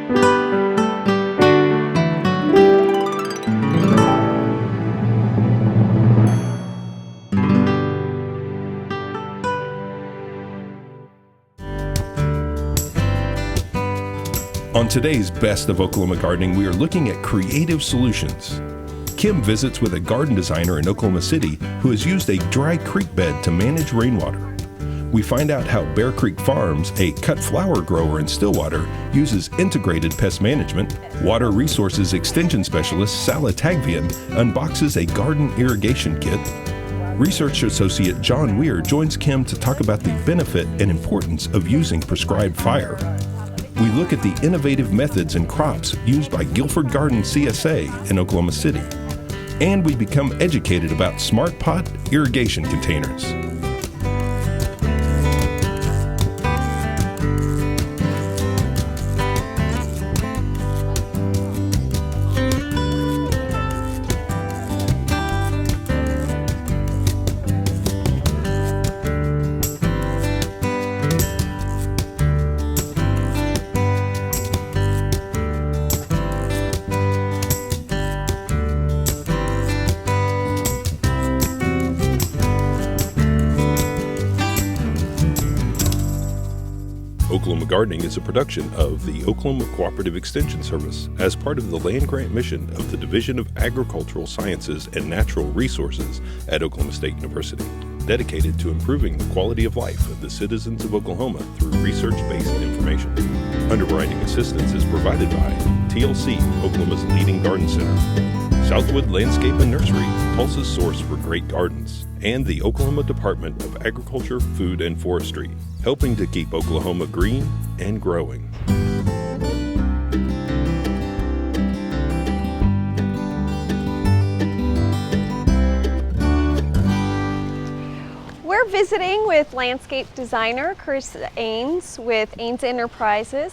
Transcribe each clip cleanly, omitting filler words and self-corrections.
On today's Best of Oklahoma Gardening, we are looking at creative solutions. Kim visits with a garden designer in Oklahoma City who has used a dry creek bed to manage rainwater. We find out how Bear Creek Farms, a cut flower grower in Stillwater, uses integrated pest management. Water Resources Extension Specialist Sala Tagvian unboxes a garden irrigation kit. Research associate John Weir joins Kim to talk about the benefit and importance of using prescribed fire. We look at the innovative methods and crops used by Guilford Garden CSA in Oklahoma City. And we become educated about smart pot irrigation containers. Oklahoma Gardening is a production of the Oklahoma Cooperative Extension Service as part of the land grant mission of the Division of Agricultural Sciences and Natural Resources at Oklahoma State University, dedicated to improving the quality of life of the citizens of Oklahoma through research-based information. Underwriting assistance is provided by TLC, Oklahoma's leading garden center, Southwood Landscape and Nursery, Tulsa's source for great gardens, and the Oklahoma Department of Agriculture, Food, and Forestry, helping to keep Oklahoma green and growing. We're visiting with landscape designer Chris Ains with Ains Enterprises,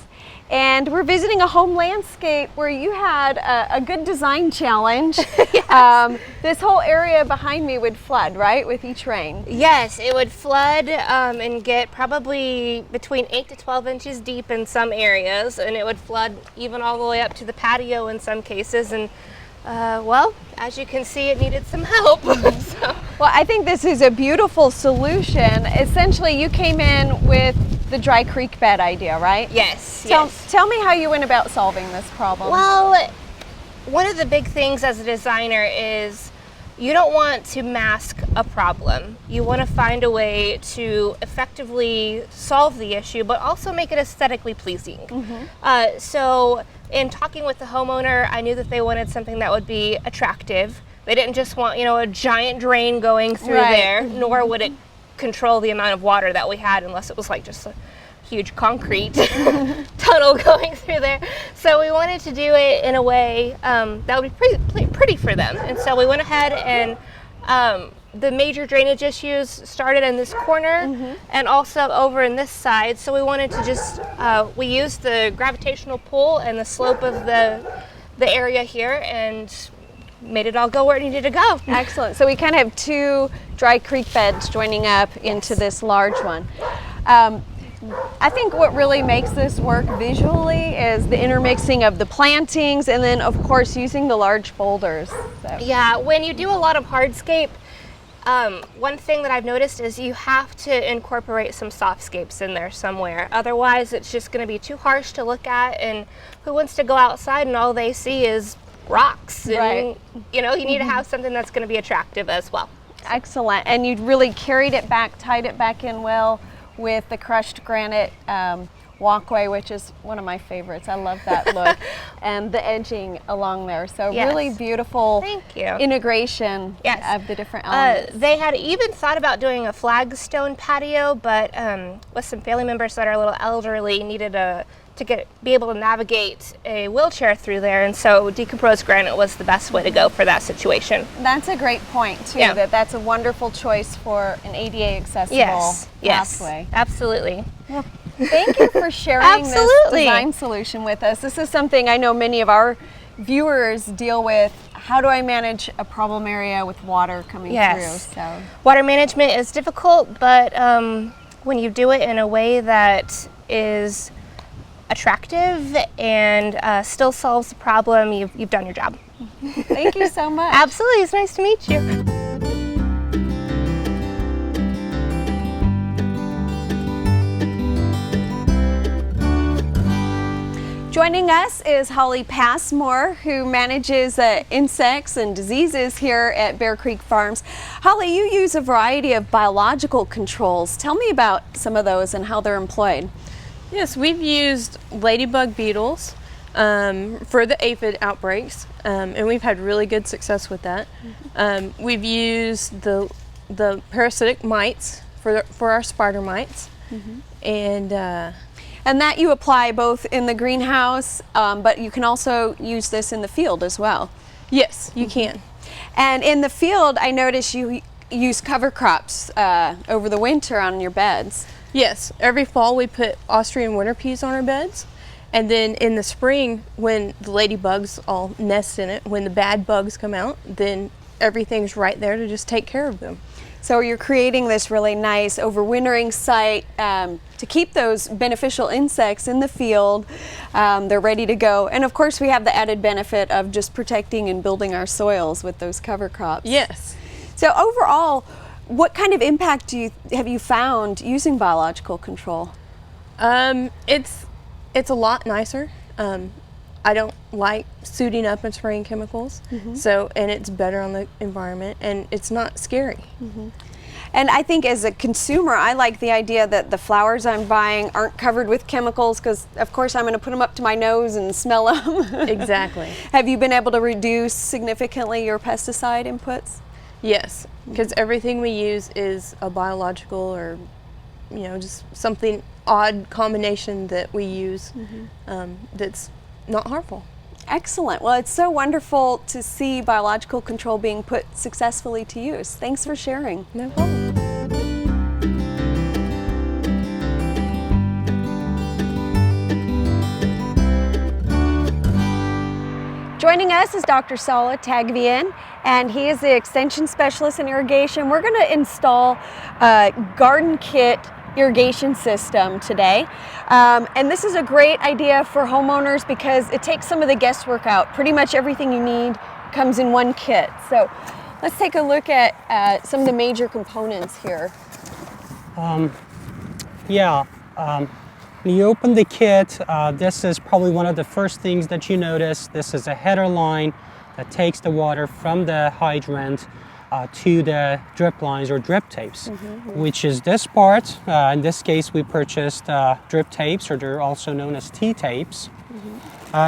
and we're visiting a home landscape where you had a good design challenge. Yes. This whole area behind me would flood, right, with each rain? Yes, it would flood and get probably between 8 to 12 inches deep in some areas, and it would flood even all the way up to the patio in some cases. And well, as you can see, it needed some help. So. Well, I think this is a beautiful solution. Essentially, you came in with the dry creek bed idea, right? Yes. Tell me how you went about solving this problem. Well, one of the big things as a designer is you don't want to mask a problem. You want to find a way to effectively solve the issue, but also make it aesthetically pleasing. Mm-hmm. So in talking with the homeowner, I knew that they wanted something that would be attractive. They didn't just want, a giant drain going through there, nor would it control the amount of water that we had unless it was like just a huge concrete tunnel going through there. So we wanted to do it in a way that would be pretty for them. And so we went ahead and the major drainage issues started in this corner and also over in this side. So we wanted to just, we used the gravitational pull and the slope of the area here and made it all go where it needed to go. Excellent. So we kind of have two dry creek beds joining up into this large one. I think what really makes this work visually is the intermixing of the plantings and then of course using the large boulders. So. Yeah, when you do a lot of hardscape, one thing that I've noticed is you have to incorporate some softscapes in there somewhere. Otherwise it's just going to be too harsh to look at, and who wants to go outside and all they see is rocks? And, right. You need to have something that's going to be attractive as well. Excellent. And you really carried it back, tied it back in well with the crushed granite walkway, which is one of my favorites. I love that look. And the edging along there. So really beautiful Thank you. integration of the different elements. They had even thought about doing a flagstone patio, but with some family members that are a little elderly, needed to be able to navigate a wheelchair through there, and so decomposed granite was the best way to go for that situation. That's a great point too. Yeah. That's a wonderful choice for an ADA accessible pathway. Absolutely. Well, thank you for sharing this design solution with us. This is something I know many of our viewers deal with. How do I manage a problem area with water coming through? So water management is difficult, but when you do it in a way that is attractive and still solves the problem, you've done your job. Thank you so much. Absolutely, it's nice to meet you. Joining us is Holly Passmore, who manages insects and diseases here at Bear Creek Farms. Holly, you use a variety of biological controls. Tell me about some of those and how they're employed. Yes, we've used ladybug beetles for the aphid outbreaks, and we've had really good success with that. We've used the parasitic mites for our spider mites, And that you apply both in the greenhouse, but you can also use this in the field as well. yes, you can. And in the field, I notice you use cover crops over the winter on your beds. Yes, every fall we put Austrian winter peas on our beds, and then in the spring when the ladybugs all nest in it, when the bad bugs come out, then everything's right there to just take care of them. So you're creating this really nice overwintering site to keep those beneficial insects in the field. They're ready to go. And of course we have the added benefit of just protecting and building our soils with those cover crops. Yes. So overall, what kind of impact have you found using biological control? It's a lot nicer. I don't like suiting up and spraying chemicals, and it's better on the environment, and it's not scary. And I think as a consumer, I like the idea that the flowers I'm buying aren't covered with chemicals because, of course, I'm going to put them up to my nose and smell them. Exactly. Have you been able to reduce significantly your pesticide inputs? Yes, because everything we use is a biological or, just something odd combination that we use that's not harmful. Excellent. Well, it's so wonderful to see biological control being put successfully to use. Thanks for sharing. No problem. Joining us is Dr. Sala Tagvian, and he is the extension specialist in irrigation. We're going to install a garden kit irrigation system today. And this is a great idea for homeowners because it takes some of the guesswork out. Pretty much everything you need comes in one kit. So let's take a look at some of the major components here. When you open the kit, this is probably one of the first things that you notice. This is a header line that takes the water from the hydrant to the drip lines or drip tapes, which is this part. In this case, we purchased drip tapes, or they're also known as T-tapes.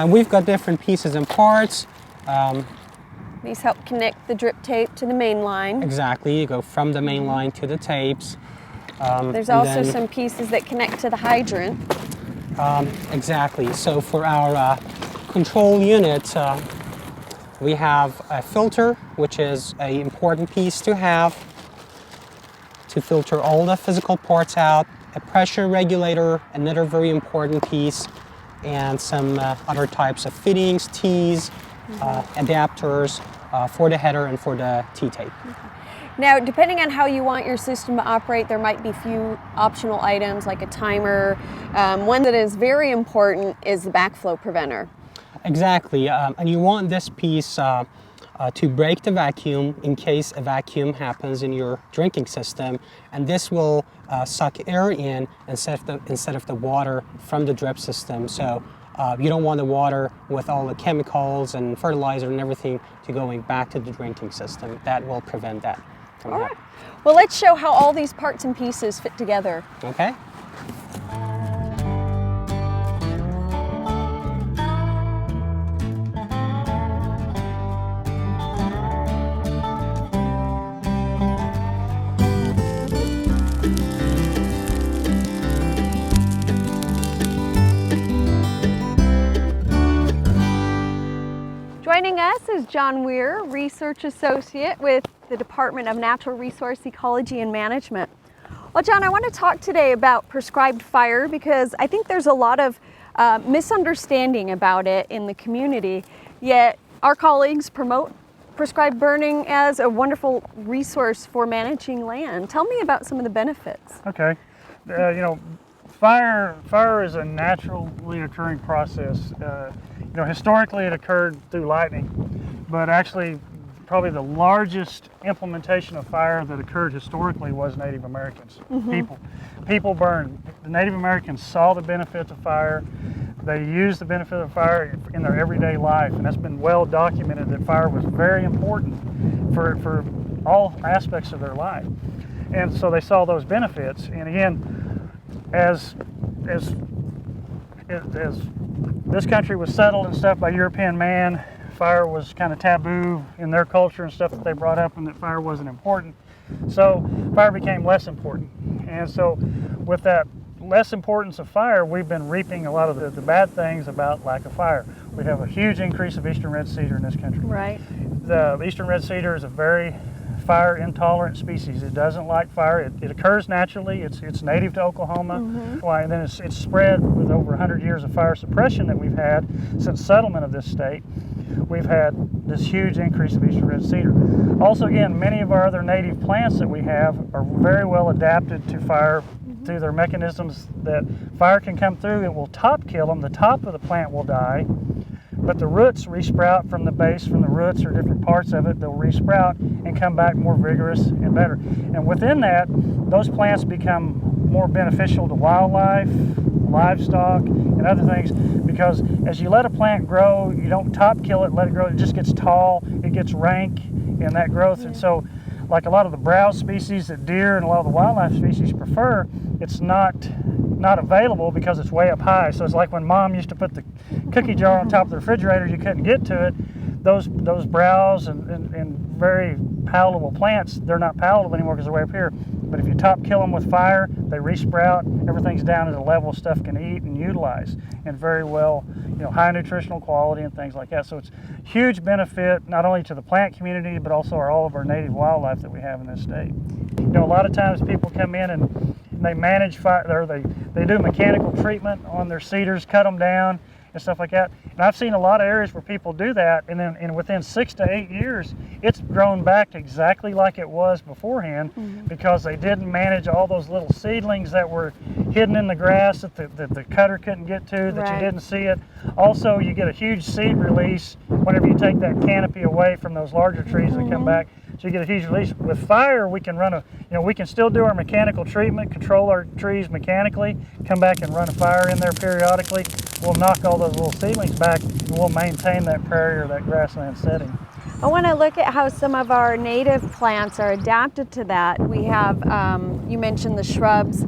We've got different pieces and parts. These help connect the drip tape to the main line. Exactly, you go from the main line to the tapes. There's also some pieces that connect to the hydrant. Exactly, so for our control unit, we have a filter, which is an important piece to have to filter all the physical parts out, a pressure regulator, another very important piece, and some other types of fittings, T's, adapters for the header and for the T-tape. Now, depending on how you want your system to operate, there might be few optional items like a timer. One that is very important is the backflow preventer. Exactly, and you want this piece to break the vacuum in case a vacuum happens in your drinking system, and this will suck air in instead of the water from the drip system. So you don't want the water with all the chemicals and fertilizer and everything to going back to the drinking system. That will prevent that from happening. Well, let's show how all these parts and pieces fit together. Okay. Joining us is John Weir, Research Associate with the Department of Natural Resource Ecology and Management. Well, John, I want to talk today about prescribed fire because I think there's a lot of misunderstanding about it in the community, yet our colleagues promote prescribed burning as a wonderful resource for managing land. Tell me about some of the benefits. Okay. Fire is a naturally occurring process. You know, historically it occurred through lightning, but actually probably the largest implementation of fire that occurred historically was Native Americans. People burned. The Native Americans saw the benefits of fire. They used the benefit of fire in their everyday life, and that's been well documented that fire was very important for all aspects of their life. And so they saw those benefits. And again, as this country was settled and stuff by European man, fire was kind of taboo in their culture and stuff that they brought up, and that fire wasn't important. So fire became less important. And so with that less importance of fire, we've been reaping a lot of the bad things about lack of fire. We have a huge increase of eastern red cedar in this country. Right. The eastern red cedar is a very fire intolerant species. It doesn't like fire. It occurs naturally. It's native to Oklahoma. Why? And then it's spread with over 100 years of fire suppression that we've had since settlement of this state. We've had this huge increase of eastern red cedar. Also, again, many of our other native plants that we have are very well adapted to fire through their mechanisms that fire can come through. It will top kill them. The top of the plant will die, but the roots resprout from the base, from the roots or different parts of it. They'll resprout and come back more vigorous and better. And within that, those plants become more beneficial to wildlife, livestock, and other things, because as you let a plant grow, you don't top kill it, let it grow, it just gets tall, it gets rank in that growth. And so like a lot of the browse species that deer and a lot of the wildlife species prefer, it's not available because it's way up high. So it's like when Mom used to put the cookie jar on top of the refrigerator, you couldn't get to it. Those browse and very palatable plants, they're not palatable anymore because they're way up here. But if you top kill them with fire, they resprout, everything's down at a level stuff can eat and utilize, and very well, you know, high nutritional quality and things like that. So it's huge benefit not only to the plant community, but also all of our native wildlife that we have in this state. You know, a lot of times people come in and they manage fire, or they do mechanical treatment on their cedars, cut them down and stuff like that. And I've seen a lot of areas where people do that, and then within 6 to 8 years, it's grown back to exactly like it was beforehand, because they didn't manage all those little seedlings that were hidden in the grass that the cutter couldn't get to, that you didn't see it. Also, you get a huge seed release whenever you take that canopy away from those larger trees that come back. So you get a huge release. With fire, we can we can still do our mechanical treatment, control our trees mechanically, come back and run a fire in there periodically. We'll knock all those little seedlings back, and we'll maintain that prairie or that grassland setting. I want to look at how some of our native plants are adapted to that. We have, you mentioned the shrubs,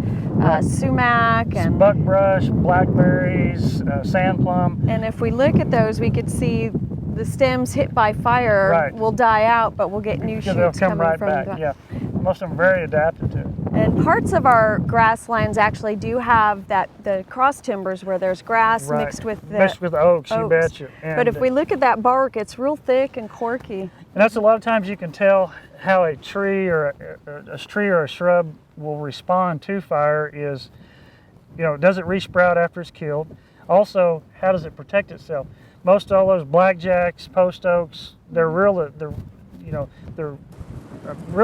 sumac and buckbrush, blackberries, sand plum. And if we look at those, we could see the stems hit by fire will die out, but we'll get new shoots they'll come coming right from back. Yeah, most of them are very adapted to it. And parts of our grasslands actually do have the cross timbers where there's grass mixed with oaks, you betcha. But if we look at that bark, it's real thick and corky. And that's a lot of times you can tell how a tree or a shrub will respond to fire is, you know, does it resprout after it's killed? Also, how does it protect itself? Most all those blackjacks, post oaks, they're real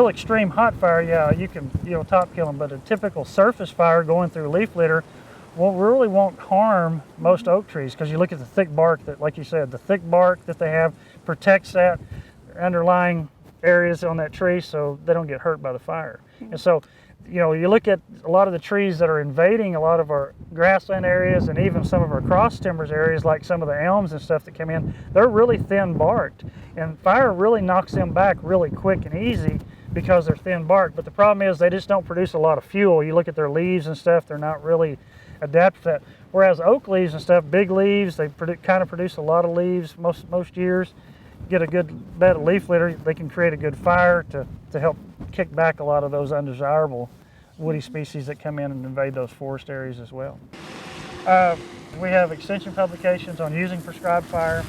extreme hot fire. Yeah, you can top kill them, but a typical surface fire going through leaf litter won't harm most oak trees, because you look at the thick bark that, like you said, the thick bark that they have protects that underlying areas on that tree so they don't get hurt by the fire. And so, you know, you look at a lot of the trees that are invading a lot of our grassland areas and even some of our cross timbers areas, like some of the elms and stuff that come in, they're really thin barked, and fire really knocks them back really quick and easy because they're thin barked. But the problem is they just don't produce a lot of fuel. You look at their leaves and stuff, they're not really adapted to that. Whereas oak leaves and stuff, big leaves, they kind of produce a lot of leaves most years. Get a good bed of leaf litter, they can create a good fire to help kick back a lot of those undesirable woody species that come in and invade those forest areas as well. We have extension publications on using prescribed fire,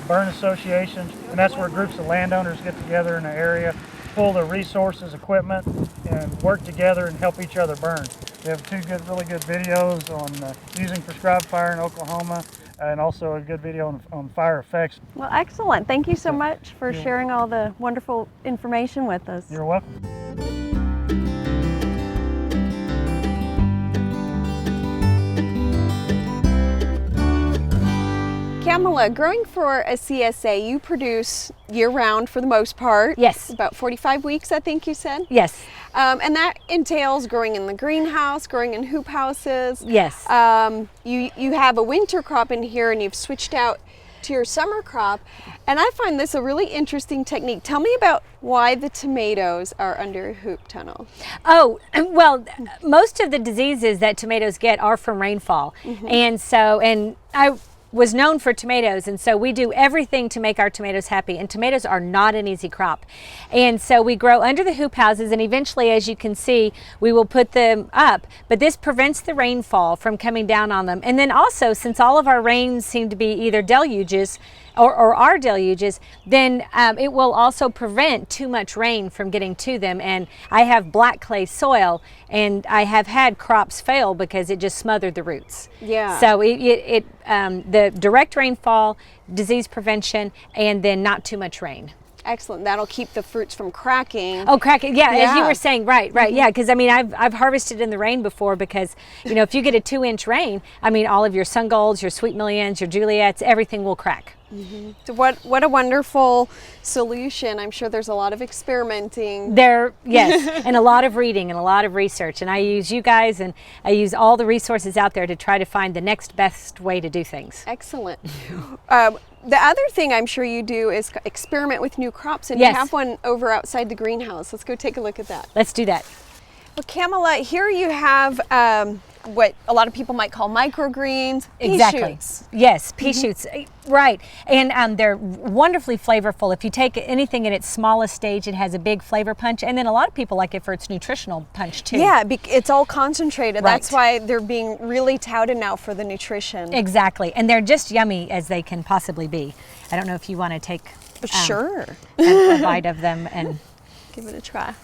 burn associations, and that's where groups of landowners get together in an area, pull their resources, equipment, and work together and help each other burn. We have two really good videos on using prescribed fire in Oklahoma, and also a good video on fire effects. Well, excellent. Thank you so much for sharing all the wonderful information with us. You're welcome. Kamala, growing for a CSA, you produce year-round for the most part. Yes. About 45 weeks, I think you said. Yes. And that entails growing in the greenhouse, growing in hoop houses. Yes. You have a winter crop in here, and you've switched out to your summer crop. And I find this a really interesting technique. Tell me about why the tomatoes are under a hoop tunnel. Oh, well, most of the diseases that tomatoes get are from rainfall. And I was known for tomatoes, and so we do everything to make our tomatoes happy, and tomatoes are not an easy crop. And so we grow under the hoop houses, and eventually, as you can see, we will put them up, but this prevents the rainfall from coming down on them. And then also, since all of our rains seem to be either deluges or are deluges, then it will also prevent too much rain from getting to them. And I have black clay soil, and I have had crops fail because it just smothered the roots. Yeah. So the direct rainfall, disease prevention, and then not too much rain. Excellent. That'll keep the fruits from cracking. Oh, cracking. Yeah, as you Yeah. were saying, right. Yeah, because I mean, I've harvested in the rain before because, if you get a 2-inch rain, I mean, all of your sun golds, your sweet millions, your Juliets, everything will crack. So what a wonderful solution. I'm sure there's a lot of experimenting. Yes, and a lot of reading and a lot of research. And I use you guys, and I use all the resources out there to try to find the next best way to do things. Excellent. The other thing I'm sure you do is experiment with new crops, and Yes. you have one over outside the greenhouse. Let's go take a look at that. Let's do that. Well, Kamala, here you have what a lot of people might call microgreens, pea Exactly. shoots. Yes, pea shoots. Right. And they're wonderfully flavorful. If you take anything in its smallest stage, it has a big flavor punch. And then a lot of people like it for its nutritional punch too. Yeah, it's all concentrated. Right. That's why they're being really touted now for the nutrition. Exactly. And they're just yummy as they can possibly be. I don't know if you want to take Sure. a bite of them, and Give it a try.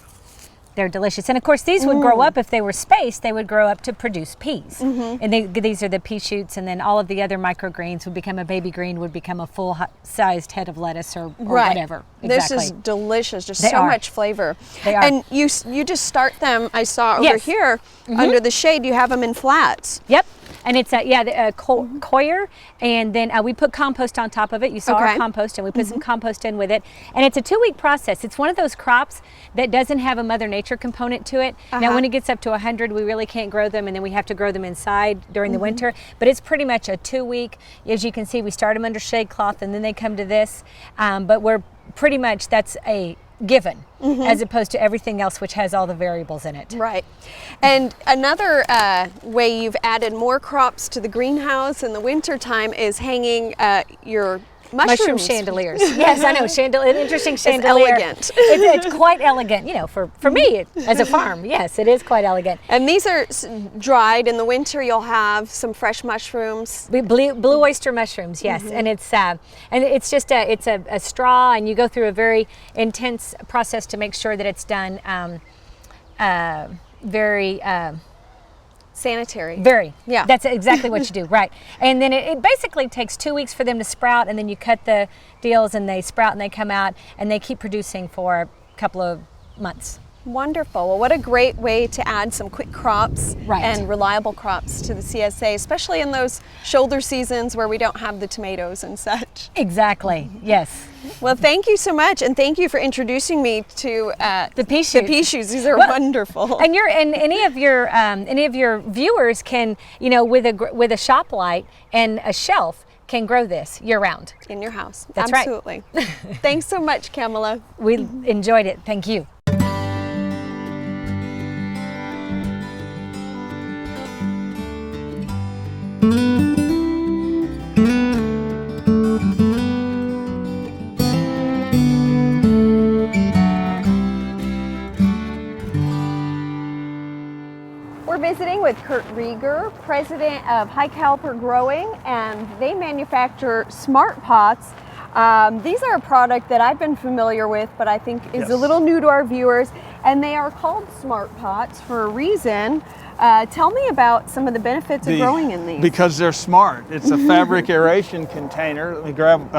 they're delicious. And of course, these would grow up if they were spaced. They would grow up to produce peas. And these are the pea shoots, and then all of the other microgreens would become a baby green, would become a full-sized head of lettuce or whatever. This Exactly. is delicious. Just They so are. much flavor. They are. And you just start them. I saw over Yes. here under the shade. You have them in flats. Yep. And it's coir, and then we put compost on top of it. You saw our Okay. compost, and we put some compost in with it. And it's a 2-week process. It's one of those crops that doesn't have a Mother Nature component to it. Now, when it gets up to 100, we really can't grow them, and then we have to grow them inside during the winter. But it's pretty much a 2-week. As you can see, we start them under shade cloth, and then they come to this. But we're pretty much, that's a given, as opposed to everything else, which has all the variables in it. Right. And another way you've added more crops to the greenhouse in the wintertime is hanging your Mushroom mushrooms. chandeliers. Yes, I know. An interesting chandelier. elegant. It's quite elegant. For me, as a farm, yes, it is quite elegant. And these are dried in the winter. You'll have some fresh mushrooms. Blue oyster mushrooms, yes, and it's just a straw, and you go through a very intense process to make sure that it's done very. Sanitary. Very. Yeah. That's exactly what you do, right. And then it basically takes 2 weeks for them to sprout, and then you cut the deals, and they sprout, and they come out, and they keep producing for a couple of months. Wonderful. Well, what a great way to add some quick crops Right. and reliable crops to the CSA, especially in those shoulder seasons where we don't have the tomatoes and such. Exactly, yes. Well, thank you so much, and thank you for introducing me to The pea the shoots. pea shoots. These are Well, wonderful. And any of your viewers can, with a shop light and a shelf, can grow this year round. In your house. That's right. Absolutely. Thanks so much, Kamala. We enjoyed it. Thank you. We're visiting with Kurt Rieger, president of High Caliper Growing, and they manufacture smart pots. These are a product that I've been familiar with, but I think is a little new to our viewers. and they are called smart pots for a reason. Tell me about some of the benefits of growing in these. Because they're smart. It's a fabric aeration container. Let me grab,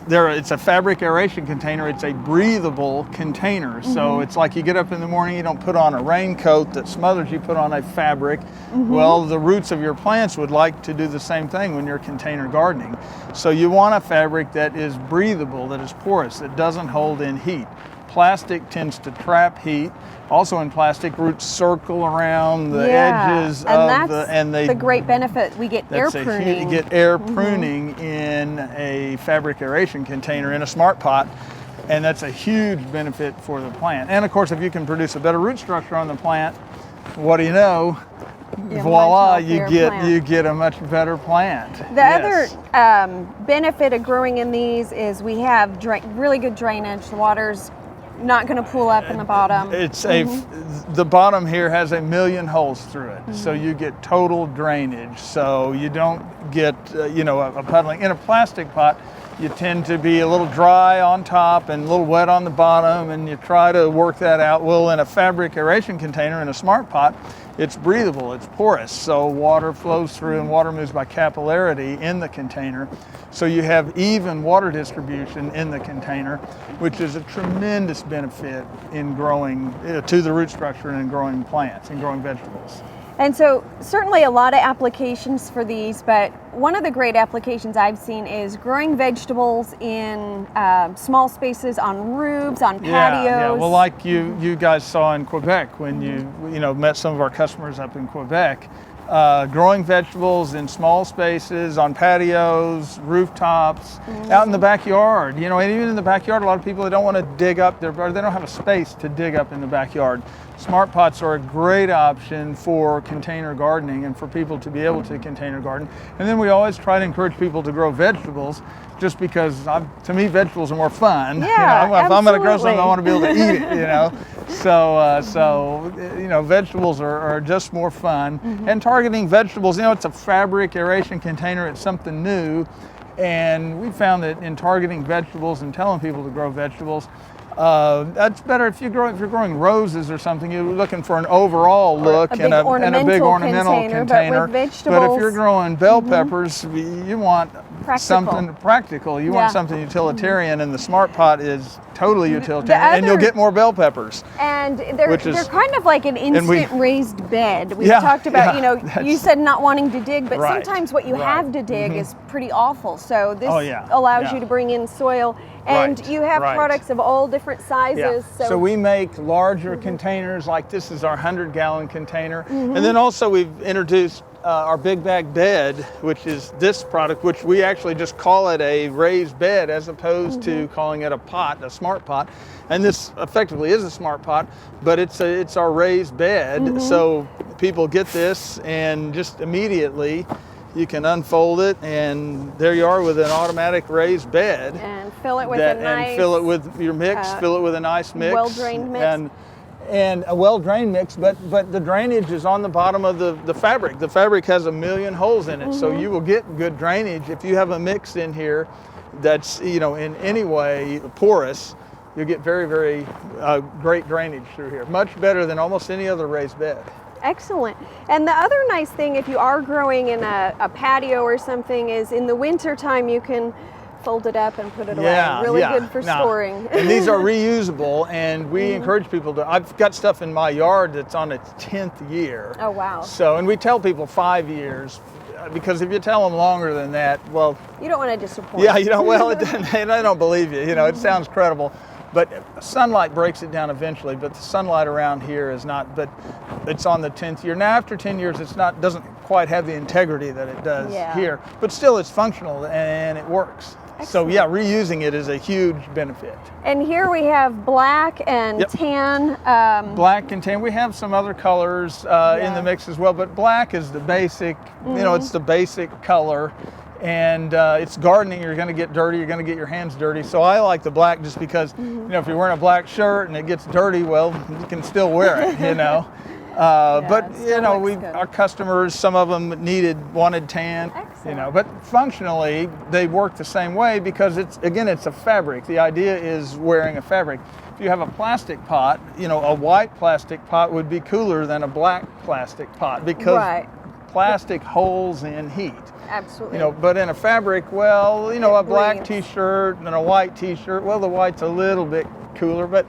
it's a fabric aeration container. It's a breathable container. So it's like you get up in the morning, you don't put on a raincoat that smothers you, put on a fabric. Well, the roots of your plants would like to do the same thing when you're container gardening. So you want a fabric that is breathable, that is porous, that doesn't hold in heat. Plastic tends to trap heat. Also in plastic, roots circle around the edges of the great benefit. We get air pruning. You get air pruning in a fabric aeration container in a smart pot, and that's a huge benefit for the plant. And of course, if you can produce a better root structure on the plant, what do you know? Voila, you get a much better plant. The other benefit of growing in these is we have really good drainage. The water's not going to pool up in the bottom. It's the bottom here has 1 million holes through it, so you get total drainage. So you don't get a puddling. In a plastic pot, you tend to be a little dry on top and a little wet on the bottom, and you try to work that out. Well, in a fabric aeration container, in a smart pot, it's breathable, it's porous, so water flows through and water moves by capillarity in the container. So you have even water distribution in the container, which is a tremendous benefit in growing to the root structure and in growing plants and growing vegetables. And so certainly a lot of applications for these, but one of the great applications I've seen is growing vegetables in small spaces, on roofs, on patios. Yeah. Well, like you guys saw in Quebec when you met some of our customers up in Quebec, growing vegetables in small spaces, on patios, rooftops, out in the backyard. And even in the backyard, a lot of people, they don't want to dig up they don't have a space to dig up in the backyard. Smart pots are a great option for container gardening and for people to be able to container garden. And then we always try to encourage people to grow vegetables, just because to me vegetables are more fun. Yeah, if I'm going to grow something, I want to be able to eat it. So vegetables are just more fun. And targeting vegetables, it's a fabric aeration container. It's something new, and we found that in targeting vegetables and telling people to grow vegetables, that's better if you're growing roses or something. You're looking for an overall look and a big ornamental container. But if you're growing bell peppers, you want something practical. You want something utilitarian, and the smart pot is totally utilitarian, and you'll get more bell peppers. And they're kind of like an instant raised bed. We talked about, you said not wanting to dig, but sometimes what you have to dig is pretty awful. So this allows you to bring in soil. And you have products of all different sizes. So we make larger containers, like this is our 100-gallon container. And then also we've introduced our big bag bed, which is this product, which we actually just call it a raised bed as opposed to calling it a pot, a smart pot. And this effectively is a smart pot, but it's our raised bed. So people get this, and just immediately you can unfold it, and there you are with an automatic raised bed. And fill it with and fill it with your mix. Fill it with a nice mix. Well-drained mix. And a well-drained mix, but the drainage is on the bottom of the fabric. The fabric has 1 million holes in it, so you will get good drainage. If you have a mix in here that's in any way porous, you'll get very, very great drainage through here. Much better than almost any other raised bed. Excellent. And the other nice thing, if you are growing in a patio or something, is in the winter time you can fold it up and put it away. Really good for storing. And these are reusable, and we encourage people to. I've got stuff in my yard that's on its 10th year. Oh, wow. So, and we tell people 5 years, because if you tell them longer than that, well, you don't want to disappoint. Yeah, they don't believe you. It sounds credible. But sunlight breaks it down eventually, but the sunlight around here is not, but it's on the 10th year. Now after 10 years, doesn't quite have the integrity that it does here, but still it's functional and it works. Excellent. So reusing it is a huge benefit. And here we have black and tan. Black and tan. We have some other colors in the mix as well, but black is the basic, it's the basic color. And it's gardening, you're going to get dirty, you're going to get your hands dirty. So I like the black just because, if you're wearing a black shirt and it gets dirty, well, you can still wear it, But, our customers, some of them wanted tan. Excellent. You know, but functionally they work the same way because it's a fabric. The idea is wearing a fabric. If you have a plastic pot, you know, a white plastic pot would be cooler than a black plastic pot because plastic holds in heat. Absolutely. You know, but in a fabric, well, you know, a black breathes. t-shirt and a white t-shirt, well, the white's a little bit cooler, but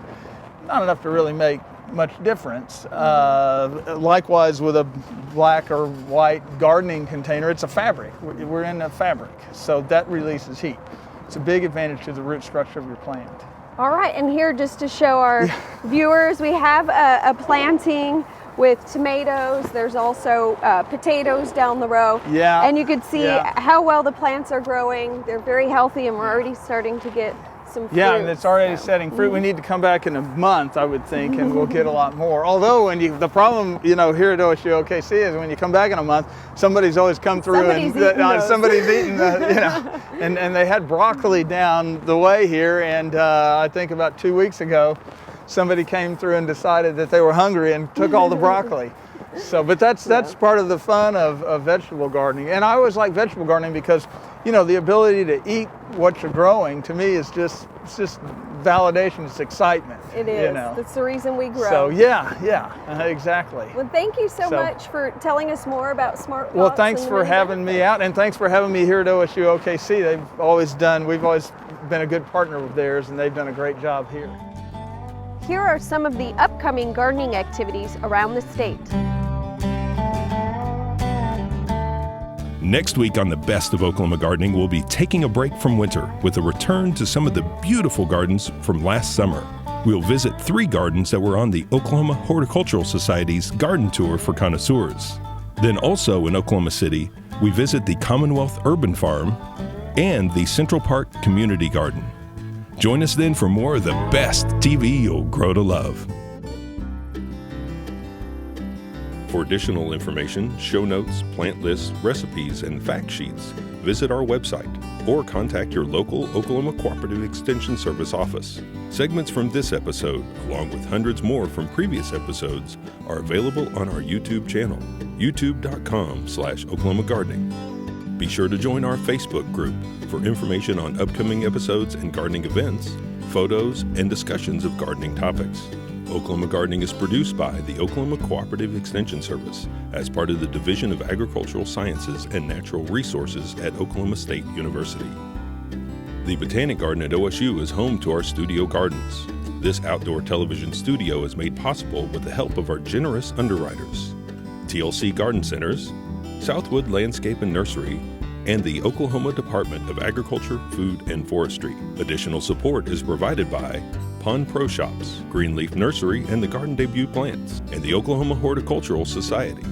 not enough to really make much difference. Likewise with a black or white gardening container, it's a fabric. We're in a fabric, so that releases heat. It's a big advantage to the root structure of your plant. All right, and here just to show our viewers, we have a planting with tomatoes. There's also potatoes down the row. Yeah. And you can see how well the plants are growing. They're very healthy, and we're already starting to get some fruit. Yeah, and it's already setting fruit. We need to come back in a month, I would think, and we'll get a lot more. Although, the problem, you know, here at OSU OKC is when you come back in a month, somebody's always come through somebody's eating the, you know, and they had broccoli down the way here, and I think about 2 weeks ago, somebody came through and decided that they were hungry and took all the broccoli. So, but that's part of the fun of vegetable gardening. And I always like vegetable gardening because, you know, the ability to eat what you're growing to me is just validation, it's excitement. It is. You know? That's the reason we grow. So exactly. Well, thank you so much for telling us more about Smart Pots. Well, thanks for having me out, and thanks for having me here at OSU OKC. We've always been a good partner of theirs, and they've done a great job here. Here are some of the upcoming gardening activities around the state. Next week on the Best of Oklahoma Gardening, we'll be taking a break from winter with a return to some of the beautiful gardens from last summer. We'll visit 3 gardens that were on the Oklahoma Horticultural Society's garden tour for connoisseurs. Then also in Oklahoma City, we visit the Commonwealth Urban Farm and the Central Park Community Garden. Join us then for more of the best TV you'll grow to love. For additional information, show notes, plant lists, recipes, and fact sheets, visit our website or contact your local Oklahoma Cooperative Extension Service office. Segments from this episode, along with hundreds more from previous episodes, are available on our YouTube channel, youtube.com/Oklahoma Gardening. Be sure to join our Facebook group for information on upcoming episodes and gardening events, photos, and discussions of gardening topics. Oklahoma Gardening is produced by the Oklahoma Cooperative Extension Service as part of the Division of Agricultural Sciences and Natural Resources at Oklahoma State University. The Botanic Garden at OSU is home to our studio gardens. This outdoor television studio is made possible with the help of our generous underwriters, TLC Garden Centers, Southwood Landscape and Nursery, and the Oklahoma Department of Agriculture, Food, and Forestry. Additional support is provided by Pond Pro Shops, Greenleaf Nursery and the Garden Debut Plants, and the Oklahoma Horticultural Society.